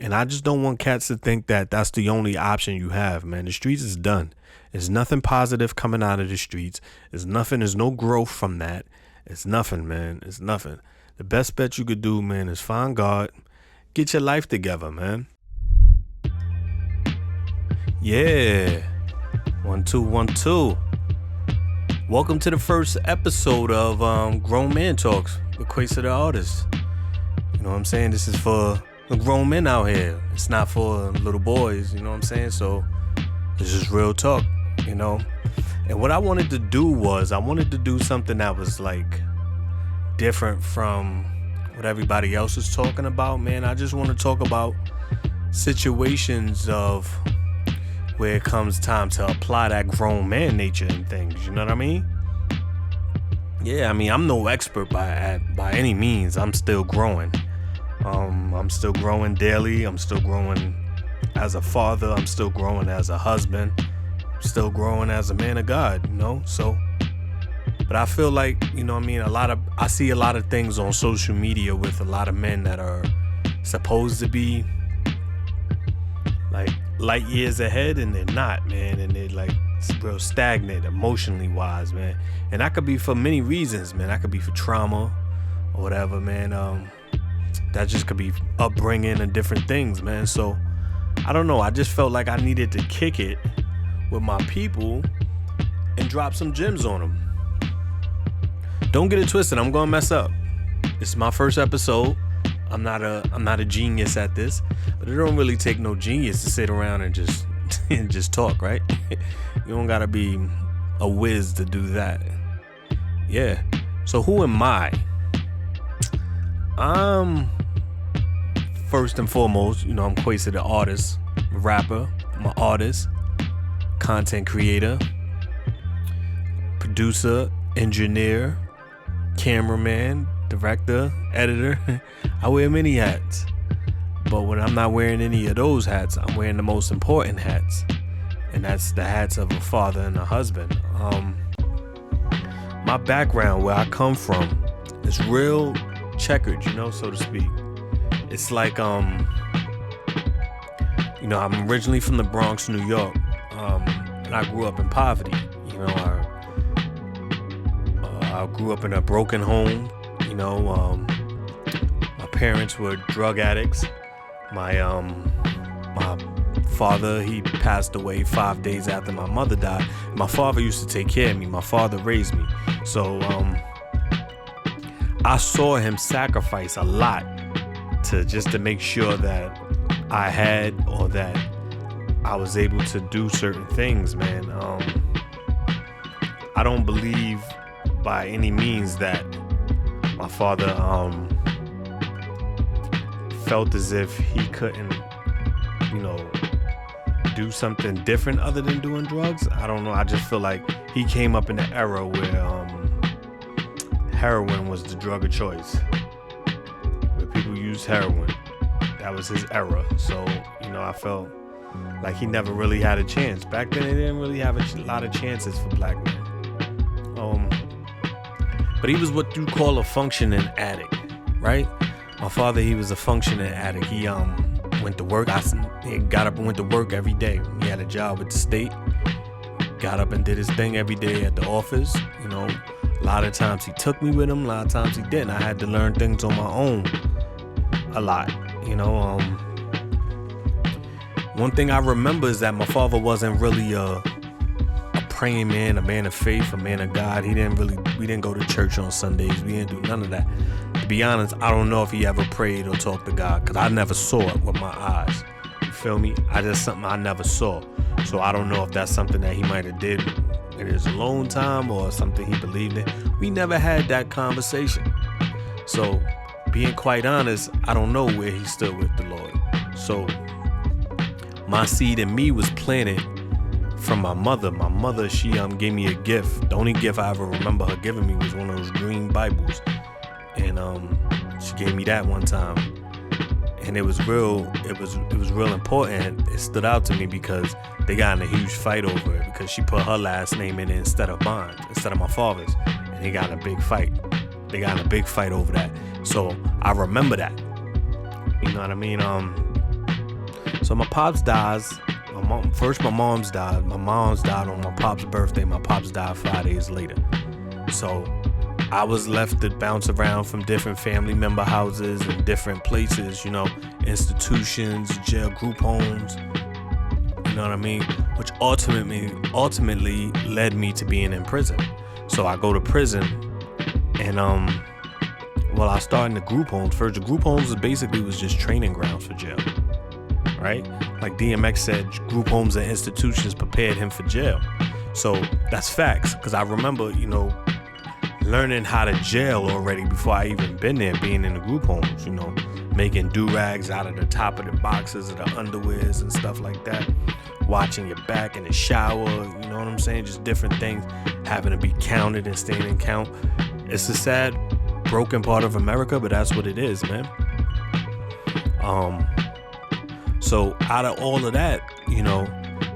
And I just don't want cats to think that that's the only option you have, man. The streets is done. There's nothing positive coming out of the streets. There's no growth from that. It's nothing, man. It's nothing. The best bet you could do, man, is find God. Get your life together, man. Yeah. 1 2 1 2. Welcome to the first episode of Grown Man Talks with Quace the Artist. You know what I'm saying? This is for the grown men out here. It's not for little boys, you know what I'm saying? So this is real talk, you know? And what I wanted to do was I wanted to do something that was like different from what everybody else is talking about, man. I just want to talk about situations of where it comes time to apply that grown man nature and things, you know what I mean? Yeah, I mean, I'm no expert by any means. I'm still growing. I'm still growing daily. I'm still growing as a father. I'm still growing as a husband. I'm still growing as a man of God, you know? So, but I feel like, you know what I mean, I see a lot of things on social media with a lot of men that are supposed to be like light years ahead, and they're not, man. And they're like real stagnant emotionally wise, man. And that could be for many reasons, man. That could be for trauma or whatever, man. That just could be upbringing and different things, man. So I don't know. I just felt like I needed to kick it with my people and drop some gems on them. Don't get it twisted. I'm gonna mess up. This is my first episode. I'm not a genius at this, but it don't really take no genius to sit around and just talk, right? You don't gotta be a whiz to do that. Yeah. So who am I? First and foremost, you know, I'm Quace the Artist, rapper. I'm an artist, content creator, producer, engineer, cameraman, director, editor. I wear many hats, but when I'm not wearing any of those hats, I'm wearing the most important hats, and that's the hats of a father and a husband. My background, where I come from, is real checkered, you know, so to speak. It's like, you know, I'm originally from the Bronx, New York, and I grew up in poverty. You know, I grew up in a broken home. You know, my parents were drug addicts. My father, he passed away 5 days after my mother died. My father used to take care of me. My father raised me. So I saw him sacrifice a lot to make sure that I had, or that I was able to do certain things, man. I don't believe by any means that my father felt as if he couldn't, you know, do something different other than doing drugs. I don't know. I just feel like he came up in an era where heroin was the drug of choice, where people used heroin. That was his era. So, you know, I felt like he never really had a chance. Back then, they didn't really have a lot of chances for black men. But he was what you call a functioning addict, right? My father, he was a functioning addict. He went to work. He got up and went to work every day. He had a job with the state. Got up and did his thing every day at the office. You know, a lot of times he took me with him. A lot of times he didn't. I had to learn things on my own a lot. You know, one thing I remember is that my father wasn't really a praying man, a man of faith, a man of God. We didn't go to church on Sundays. We didn't do none of that. To be honest, I don't know if he ever prayed or talked to God, because I never saw it with my eyes. You feel me? Something I never saw. So I don't know if that's something that he might have did in his alone time or something he believed in. We never had that conversation. So being quite honest, I don't know where he stood with the Lord. So my seed in me was planted from my mother. My mother, she gave me a gift. The only gift I ever remember her giving me was one of those green Bibles, and she gave me that one time, and it was real important. It stood out to me because they got in a huge fight over it, because she put her last name in it instead of mine, instead of my father's, and they got in a big fight. over that. So I remember that. You know what I mean? So my pops dies. My mom's died. My mom's died on my pop's birthday. My pops died 5 days later. So I was left to bounce around from different family member houses and different places, institutions, jail, group homes. You know what I mean? Which ultimately led me to being in prison. So I go to prison, and I started in the group homes. First, the group homes was just training grounds for jail, right? Like DMX said, group homes and institutions prepared him for jail. So that's facts, because I remember, learning how to jail already before I even been there, being in the group homes, making do-rags out of the top of the boxes of the underwears and stuff like that, watching your back in the shower, you know what I'm saying? Just different things, having to be counted and staying in count. It's a sad, broken part of America, but that's what it is, man. So out of all of that,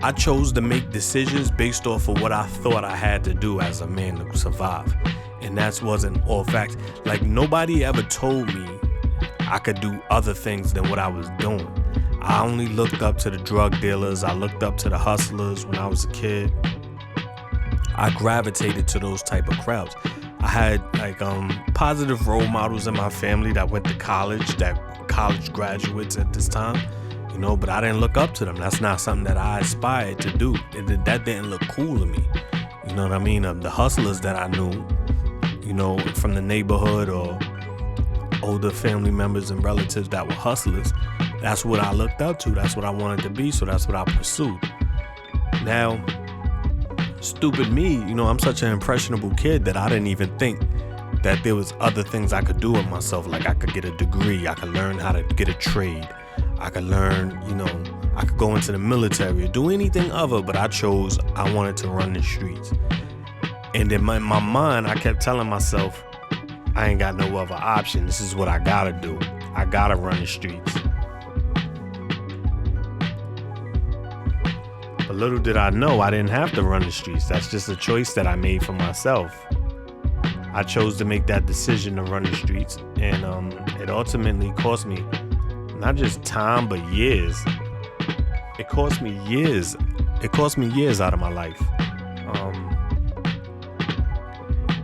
I chose to make decisions based off of what I thought I had to do as a man to survive. And that wasn't all facts. Like, nobody ever told me I could do other things than what I was doing. I only looked up to the drug dealers. I looked up to the hustlers when I was a kid. I gravitated to those type of crowds. I had positive role models in my family that went to college, that college graduates at this time, but I didn't look up to them. That's not something that I aspired to do. That didn't look cool to me. You know what I mean? The hustlers that I knew, from the neighborhood or older family members and relatives that were hustlers, that's what I looked up to. That's what I wanted to be, so that's what I pursued. Now, stupid me, I'm such an impressionable kid that I didn't even think that there was other things I could do with myself. Like, I could get a degree, I could learn how to get a trade, I could learn, I could go into the military or do anything other, but I wanted to run the streets. And in my mind, I kept telling myself, I ain't got no other option. This is what I gotta do. I gotta run the streets. But little did I know, I didn't have to run the streets. That's just a choice that I made for myself. I chose to make that decision to run the streets, and it ultimately cost me not just time, but years. It cost me years. It cost me years out of my life.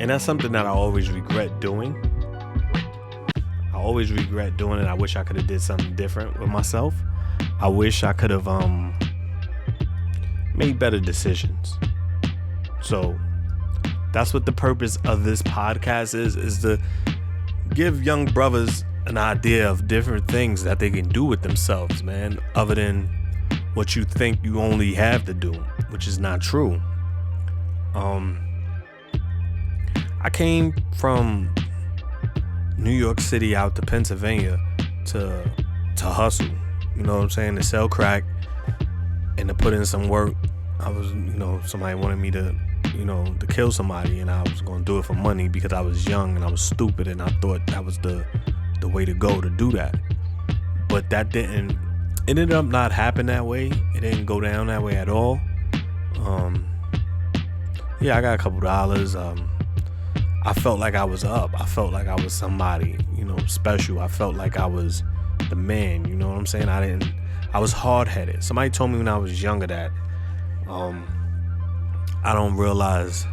And that's something that I always regret doing. I always regret doing it. I wish I could have did something different with myself. I wish I could have made better decisions. So that's what the purpose of this podcast is to give young brothers an idea of different things that they can do with themselves, man, other than what you think you only have to do, which is not true. I came from New York City out to Pennsylvania to hustle, you know what I'm saying, to sell crack and to put in some work. I was, somebody wanted me to, to kill somebody, and I was going to do it for money because I was young and I was stupid, and I thought that was the way to go to do that. But it ended up not happening that way. It didn't go down that way at all. I got a couple dollars. I felt like I was up. I felt like I was somebody, special. I felt like I was the man, you know what I'm saying? I was hard-headed. Somebody told me when I was younger that I don't realize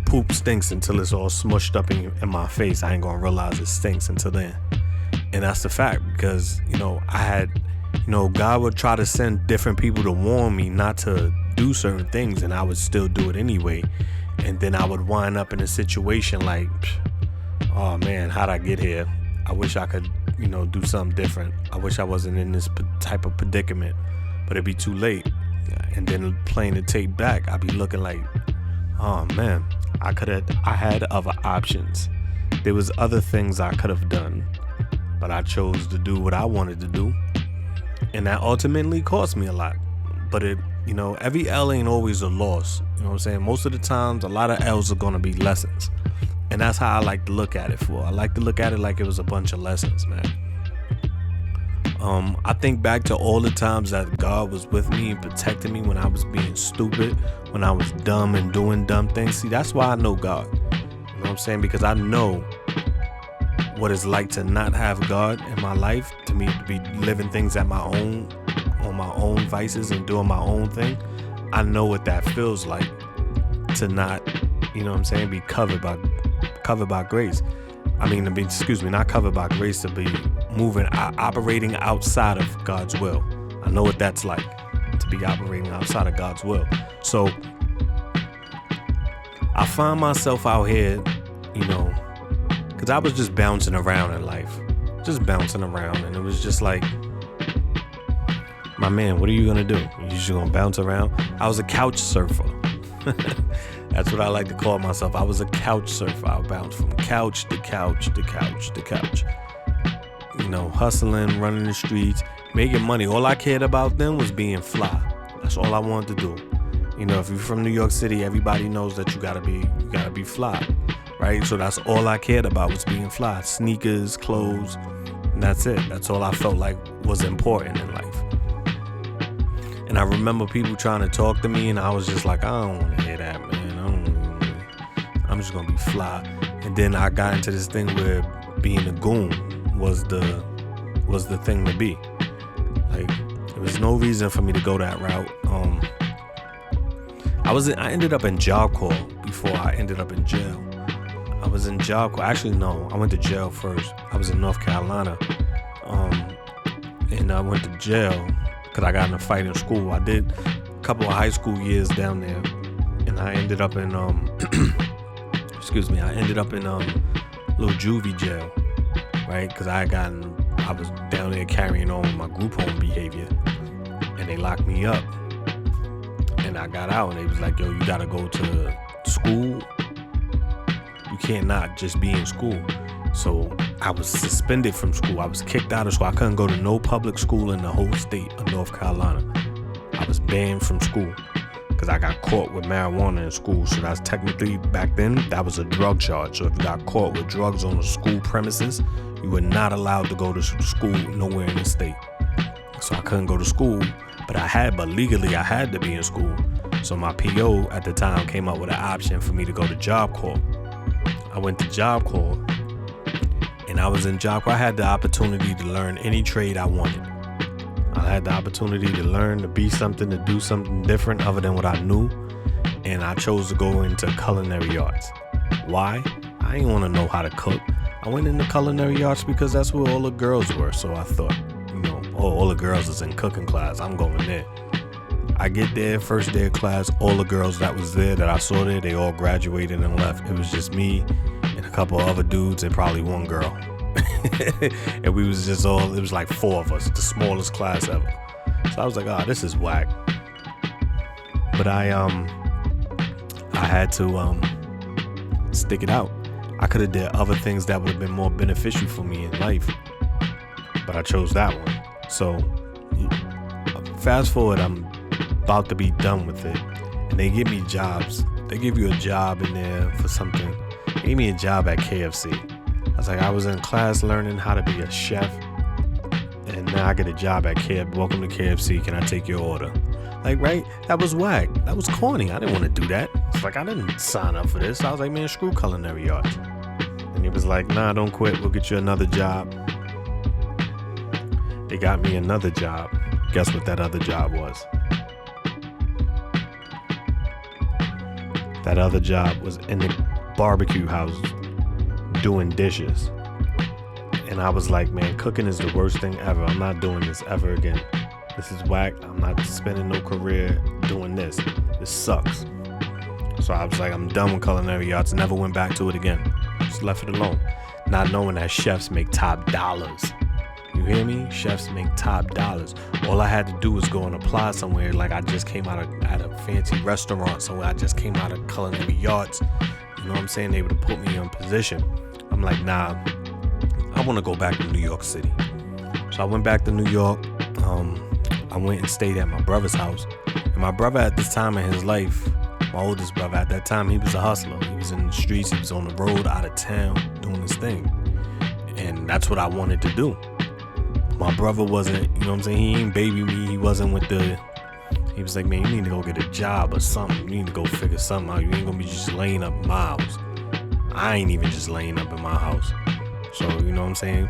poop stinks until it's all smushed up in my face. I ain't gonna realize it stinks until then. And that's the fact, because, I had, God would try to send different people to warn me not to do certain things, and I would still do it anyway. And then I would wind up in a situation like, oh man, how'd I get here? I wish I could, do something different. I wish I wasn't in this type of predicament, but it'd be too late. And then playing the tape back, I'd be looking like, oh man, I had other options. There was other things I could have done, but I chose to do what I wanted to do. And that ultimately cost me a lot. But every L ain't always a loss. You know what I'm saying? Most of the times, a lot of L's are going to be lessons. And that's how I like to look at it I like to look at it like it was a bunch of lessons, man. I think back to all the times that God was with me and protecting me when I was being stupid, when I was dumb and doing dumb things. See, that's why I know God. You know what I'm saying? Because I know what it's like to not have God in my life, to me to be living things on my own vices and doing my own thing. I know what that feels like to not, be covered by grace. Not covered by grace, to be operating outside of God's will. I know what that's like, to be operating outside of God's will. So I find myself out here, because I was just bouncing around in life, and it was just like, my man, what are you gonna do? You just gonna bounce around? I was a couch surfer. That's what I like to call myself. I was a couch surfer. I bounced from couch to couch to couch to couch. Hustling, running the streets, making money. All I cared about then was being fly. That's all I wanted to do. If you're from New York City, everybody knows that you gotta be fly, right? So that's all I cared about, was being fly. Sneakers, clothes, and that's it. That's all I felt like was important in life. And I remember people trying to talk to me, and I was just like, I don't want to hear that, man. I'm just gonna be fly. And then I got into this thing where being a goon was the thing to be. Like, there was no reason for me to go that route. I ended up in Job Corps before I ended up in jail. I was in Job Corps. Actually, no, I went to jail first. I was in North Carolina, and I went to jail because I got in a fight in school. I did a couple of high school years down there, and I ended up in little juvie jail, right? Because I was down there carrying on my group home behavior, and they locked me up. And I got out, and they was like, yo, you gotta go to school. You can't not just be in school. So I was suspended from school. I was kicked out of school. I couldn't go to no public school in the whole state of North Carolina. I was banned from school because I got caught with marijuana in school. So that's technically, back then, that was a drug charge. So if you got caught with drugs on the school premises, you were not allowed to go to school nowhere in the state. So I couldn't go to school, but legally I had to be in school. So my PO at the time came up with an option for me to go to Job Corps. I went to Job Corps, and I was in Job Corps. I had the opportunity to learn any trade I wanted. I had the opportunity to learn, to be something, to do something different other than what I knew. And I chose to go into culinary arts. Why? I didn't want to know how to cook. I went into culinary arts because that's where all the girls were. So I thought, all the girls is in cooking class. I'm going there. I get there, first day of class, all the girls that was there, that I saw there, they all graduated and left. It was just me and a couple of other dudes and probably one girl. And we was just it was like 4 of us, the smallest class ever. So I was like, this is whack. But I had to stick it out. I could have did other things that would have been more beneficial for me in life, but I chose that one. So fast forward, I'm about to be done with it, and they give me jobs. They give you a job in there for something. They gave me a job at KFC. I was like, I was in class learning how to be a chef, and now I get a job at KFC. Welcome to KFC. Can I take your order? Like, right? That was whack. That was corny. I didn't want to do that. It's like, I didn't sign up for this. I was like, man, screw culinary arts. And he was like, nah, don't quit. We'll get you another job. They got me another job. Guess what that other job was? That other job was in the barbecue house doing dishes. And I was like, man, cooking is the worst thing ever. I'm not doing this ever again. This is whack. I'm not spending no career doing this. This sucks. So I was like, I'm done with culinary arts. Never went back to it again. Just left it alone. Not knowing that chefs make top dollars. You hear me? Chefs make top dollars. All I had to do was go and apply somewhere. Like, I just came out at a fancy restaurant somewhere. I just came out of culinary arts. You know what I'm saying? They would have put me in position. I'm like, nah, I want to go back to New York City. So I went back to New York. I went and stayed at my brother's house. And my brother at this time in his life, my oldest brother at that time, he was a hustler. He was in the streets. He was on the road, out of town, doing his thing. And that's what I wanted to do. My brother wasn't, you know what I'm saying? He ain't baby me. He wasn't he was like, man, you need to go get a job or something. You need to go figure something out. You ain't gonna be just laying up in my house. I ain't even just laying up in my house. So, you know what I'm saying?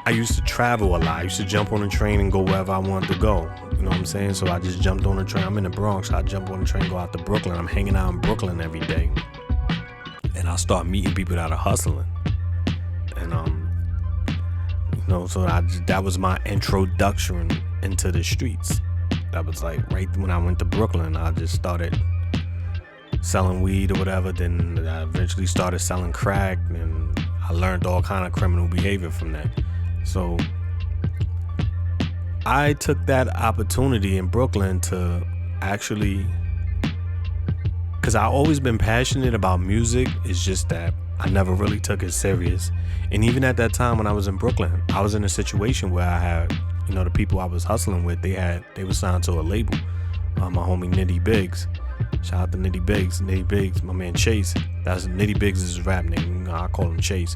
I used to travel a lot. I used to jump on a train and go wherever I wanted to go. You know what I'm saying? So I just jumped on a train. I'm in the Bronx. I jump on the train, go out to Brooklyn. I'm hanging out in Brooklyn every day. And I start meeting people that are hustling. And, so that was my introduction into the streets. That was like right when I went to Brooklyn. I just started selling weed or whatever. Then I eventually started selling crack, and I learned all kind of criminal behavior from that. So I took that opportunity in Brooklyn to actually, because I've always been passionate about music. It's just that I never really took it serious. And even at that time when I was in Brooklyn, I was in a situation where I had, the people I was hustling with, they were signed to a label. My homie Nitty Biggs. Shout out to Nitty Biggs. Nitty Biggs, my man Chase. That's Nitty Biggs is his rap name. I call him Chase.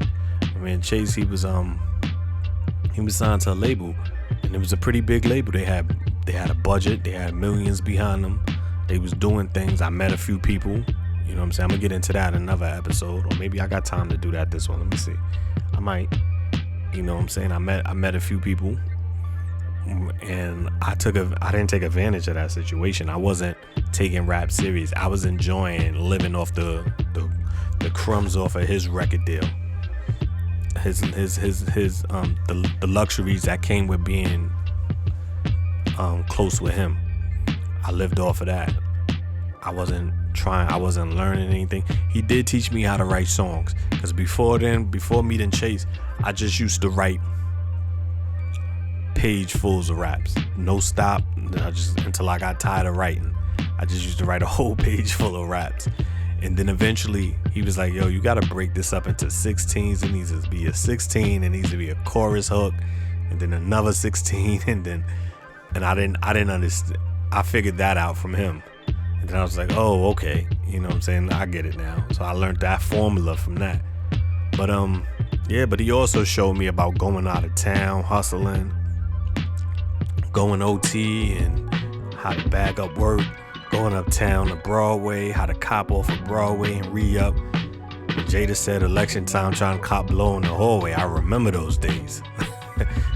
My man Chase, he was signed to a label, and it was a pretty big label. They had a budget. They had millions behind them. They was doing things. I met a few people. You know what I'm saying? I'm gonna get into that in another episode, or maybe I got time to do that this one. Let me see. I might. You know what I'm saying? I met a few people, and I didn't take advantage of that situation. I wasn't taking rap serious. I was enjoying living off the crumbs off of his record deal. The luxuries that came with being close with him. I lived off of that. I wasn't learning anything. He did teach me how to write songs, because before meeting Chase, I just used to write page fulls of raps, no stop, until I got tired of writing. I just used to write a whole page full of raps. And then eventually he was like, yo, you gotta break this up into 16s. It needs to be a 16, it needs to be a chorus hook, and then another 16, and I didn't understand. I figured that out from him. And then I was like, oh, okay. You know what I'm saying? I get it now. So I learned that formula from that. But he also showed me about going out of town, hustling, going OT, and how to bag up work, going uptown to Broadway, how to cop off of Broadway and re-up. Jada said election time trying to cop blow in the hallway. I remember those days.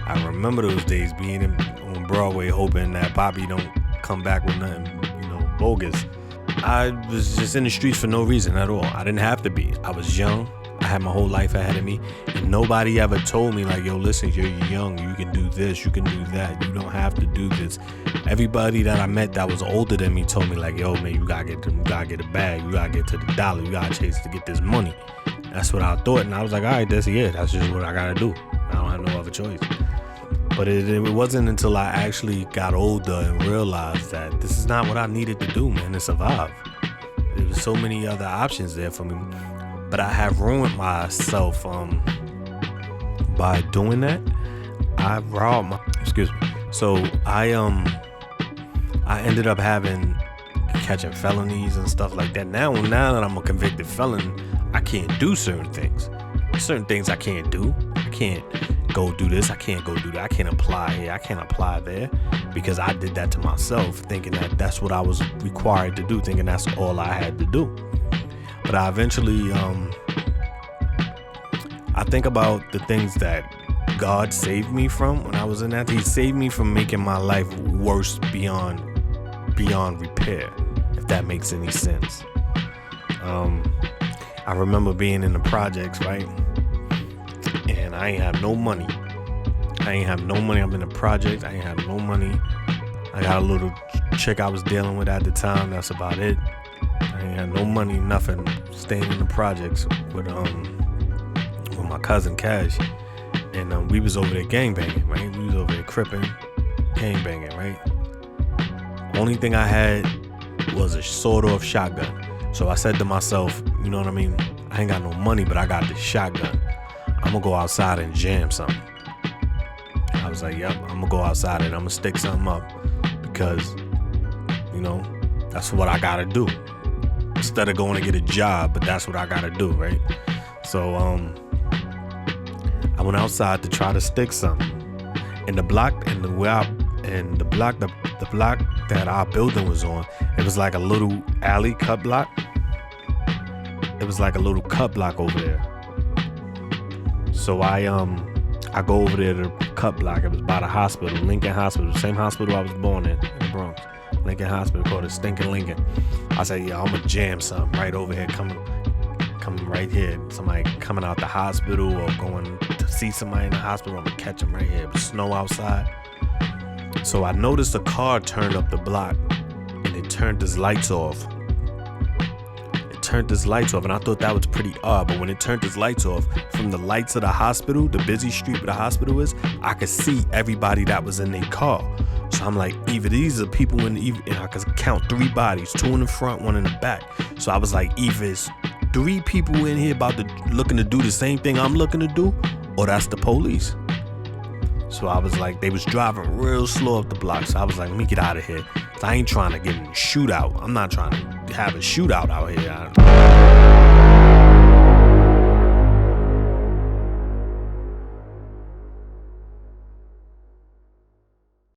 I remember those days being on Broadway hoping that Bobby don't come back with nothing, bogus. I was just in the streets for no reason at all. I didn't have to be. I was young. I had my whole life ahead of me, and nobody ever told me like, yo, listen, you're young, you can do this, you can do that, you don't have to do this. Everybody that I met that was older than me told me like, yo, man, you gotta get a bag, you gotta get to the dollar, you gotta chase to get this money. That's what I thought, and I was like, all right, that's just what I gotta do. I don't have no other choice. But it wasn't until I actually got older and realized that this is not what I needed to do, man, to survive. There was so many other options there for me. But I have ruined myself by doing that. I robbed So I ended up catching felonies and stuff like that. Now that I'm a convicted felon, I can't do certain things. Certain things I can't do. I can't go do this. I can't go do that. I can't apply here. I can't apply there, because I did that to myself, thinking that that's what I was required to do, thinking that's all I had to do. But I eventually, I think about the things that God saved me from when I was in that. He saved me from making my life worse beyond repair, if that makes any sense. I remember being in the projects, right? And I ain't have no money. I'm in the projects. I ain't have no money. I got a little chick I was dealing with at the time. That's about it. I ain't had no money, nothing. Staying in the projects with my cousin Cash, and we was over there gangbanging, right? We was over there cripping, gangbanging, right? Only thing I had was a sawed-off shotgun. So I said to myself, you know what I mean? I ain't got no money, but I got this shotgun. I'm gonna go outside and jam something. I was like, yep, I'm gonna go outside and I'm gonna stick something up, because, that's what I gotta do. Instead of going to get a job, but that's what I gotta do, right? So I went outside to try to stick something. And the block that our building was on, it was like a little alley cut block. It was like a little cut block over there. So I go over there to the cut block. It was by the hospital, Lincoln Hospital, the same hospital I was born in the Bronx. Lincoln Hospital, called it Stinking Lincoln. I said, yeah, I'm gonna jam something right over here, coming right here. Somebody coming out the hospital or going to see somebody in the hospital, I'm gonna catch them right here. It was snow outside. So I noticed a car turned up the block and it turned his lights off. And I thought that was pretty odd, but when it turned his lights off, from the lights of the hospital, the busy street where the hospital is, I could see everybody that was in their car. So I'm like, either these are people and I could count 3 bodies, 2 in the front, 1 in the back. So I was like, either it's 3 people in here looking to do the same thing I'm looking to do, or that's the police. So I was like, they was driving real slow up the block. So I was like, let me get out of here. I ain't trying to get in a shootout. I'm not trying to have a shootout out here.